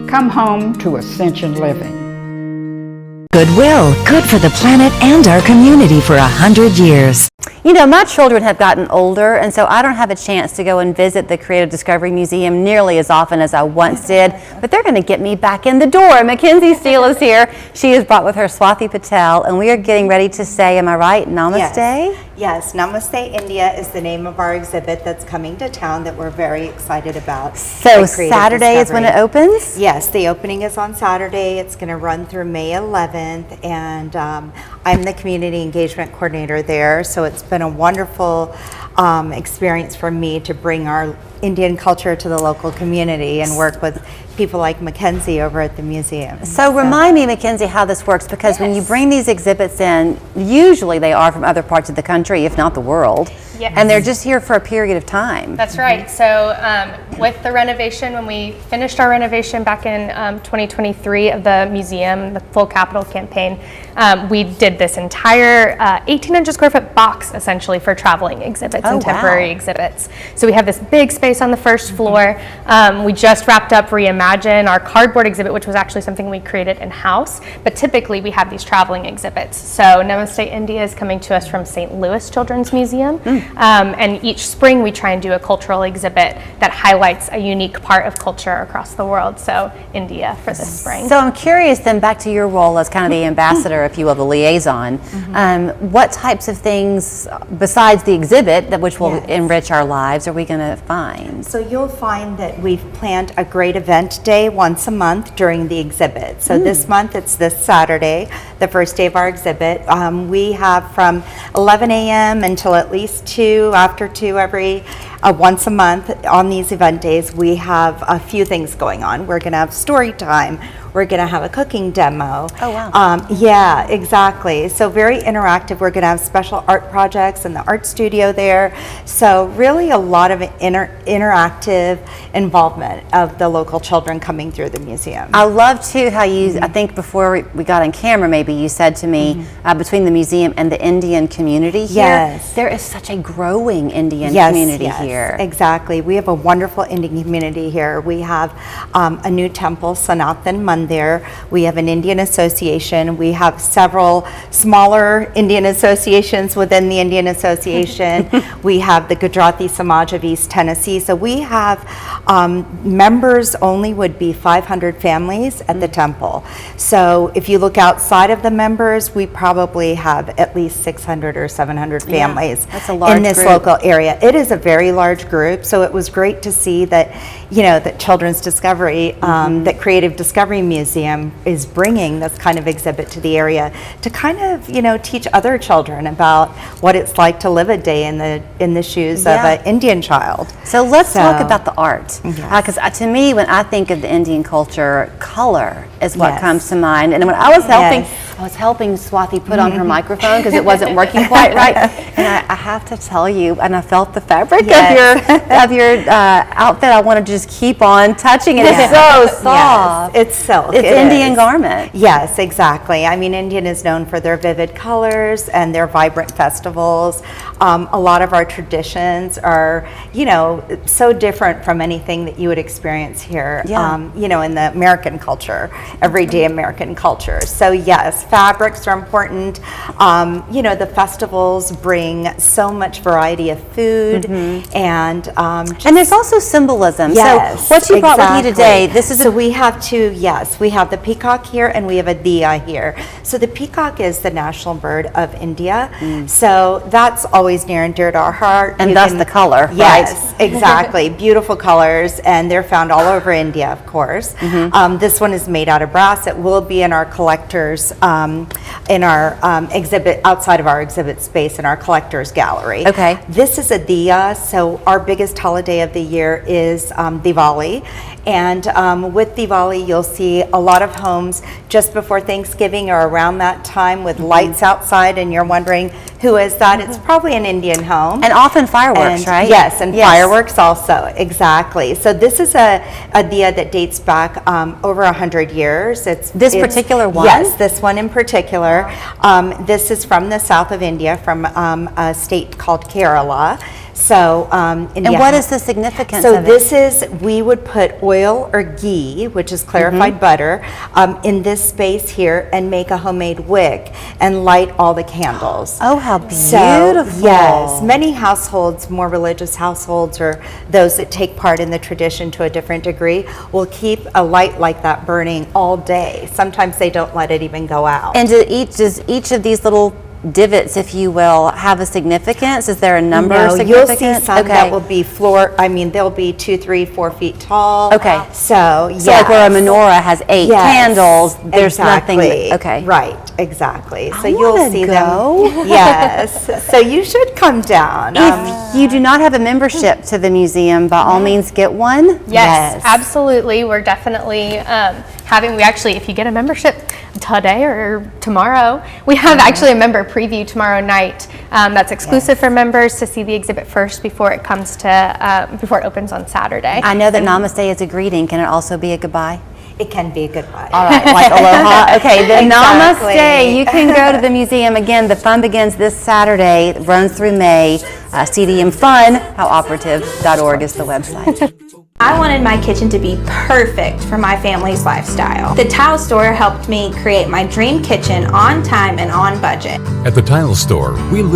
Come home to Ascension Living. Goodwill, good for the planet and our community for 100 years. You know, my children have gotten older, and so I don't have a chance to go and visit the Creative Discovery Museum nearly as often as I once did, but they're going to get me back in the door. Mackenzie Steele is here. She is brought with her Swati Patel, and we are getting ready to say, am I right, Namaste? Yes, Namaste India is the name of our exhibit that's coming to town that we're very excited about. So Saturday is when it opens? Yes, the opening is on Saturday. It's going to run through May 11th, and I'm the community engagement coordinator there, so it's been a wonderful experience for me to bring our Indian culture to the local community and work with people like Mackenzie over at the museum. So remind me, Mackenzie, how this works, because when you bring these exhibits in, usually they are from other parts of the country, if not the world, and they're just here for a period of time. That's right. So with the renovation, when we finished our renovation back in 2023 of the museum, the Full Capital campaign, we did this entire 1,800 square foot box essentially for traveling exhibits and temporary exhibits. So we have this big space on the first floor. We just wrapped up Reimagine, our cardboard exhibit, which was actually something we created in-house, but typically we have these traveling exhibits. So Namaste India is coming to us from St. Louis Children's Museum, and each spring we try and do a cultural exhibit that highlights a unique part of culture across the world. So India for this spring. So I'm curious then, back to your role as kind of the ambassador, if you will, the liaison, what types of things besides the exhibit, which will enrich our lives, are we going to find? So you'll find that we've planned a great event day once a month during the exhibit. So this month it's this Saturday, the first day of our exhibit. We have from 11 a.m. until at least 2, after 2 every once a month on these event days. We have a few things going on. We're going to have story time. We're going to have a cooking demo. Oh, wow. Yeah, exactly. So very interactive. We're going to have special art projects in the art studio there. So really a lot of interactive involvement of the local children coming through the museum. I love too how you, I think before we got on camera maybe, you said to me, between the museum and the Indian community here, there is such a growing Indian community here. Exactly. We have a wonderful Indian community here. We have a new temple, Sanatan Mandir. We have an Indian association. We have several smaller Indian associations within the Indian Association. We have the Gujarati Samaj of East Tennessee. So we have members only would be 500 families at the temple. So if you look outside of the members, we probably have at least 600 or 700 families that's a large in this group. local area. It is a very large group. So it was great to see that, you know, that Children's Discovery, that Creative Discovery Museum is bringing this kind of exhibit to the area to kind of, you know, teach other children about what it's like to live a day in the shoes of an Indian child. So let's talk about the art, because to me, when I think of the Indian culture, color is what comes to mind. And when I was helping Swati put on her microphone because it wasn't working quite right, and I have to tell you, and I felt the fabric of your outfit. I want to just keep on touching it. It's so soft. It's silk. It's Indian garment. Yes, exactly. I mean, Indian is known for their vivid colors and their vibrant festivals. A lot of our traditions are, you know, so different from anything that you would experience here, you know, in the American culture, everyday American culture. So yes, fabrics are important. You know, the festivals bring so much variety of food, and there's also symbolism. Yes, so what you brought with you today, this is we have two, we have the peacock here and we have a diya here. So the peacock is the national bird of India. So that's always near and dear to our heart. And thus the color, yes, exactly. Beautiful colors, and they're found all over India, of course. This one is made out of brass. It will be in our collectors, in our exhibit, outside of our exhibit space in our collectors gallery. Okay. This is a diya, so our biggest holiday of the year is Diwali. And with Diwali, you'll see a lot of homes just before Thanksgiving or around that time with lights outside, and you're wondering, who is that? It's probably an Indian home. And often fireworks, right? Yes, and fireworks also, exactly. So this is a diya that dates back over 100 years. It's particular one? Yes, this one in particular. This is from the south of India, from a state called Kerala. So, And what is the significance so of it? this is, we would put oil or ghee, which is clarified butter, in this space here and make a homemade wick and light all the candles. Oh, how beautiful. So, yes, many households, more religious households or those that take part in the tradition to a different degree, will keep a light like that burning all day. Sometimes they don't let it even go out. And does each of these little divots, if you will, have a significance? Is there a number No, you'll significant? see some that will be they'll be 2, 3, 4 feet tall. Okay. So, yes. So like where a menorah has 8 Yes, candles, there's exactly. nothing. Okay. Right, exactly. So I you'll wanna see go. them. Yes. So you should come down. If you do not have a membership to the museum, by all means get one. Yes, absolutely. We're definitely we actually, if you get a membership today or tomorrow, we have actually a member preview tomorrow night that's exclusive for members to see the exhibit first before it comes to, before it opens on Saturday. I know that Namaste is a greeting. Can it also be a goodbye? It can be a goodbye. All right, like aloha. Okay, then Exactly. Namaste. You can go to the museum. Again, the fun begins this Saturday, it runs through May. CDM Fun, howoperative.org is the website. I wanted my kitchen to be perfect for my family's lifestyle. The Tile Store helped me create my dream kitchen on time and on budget. At the Tile Store, we listen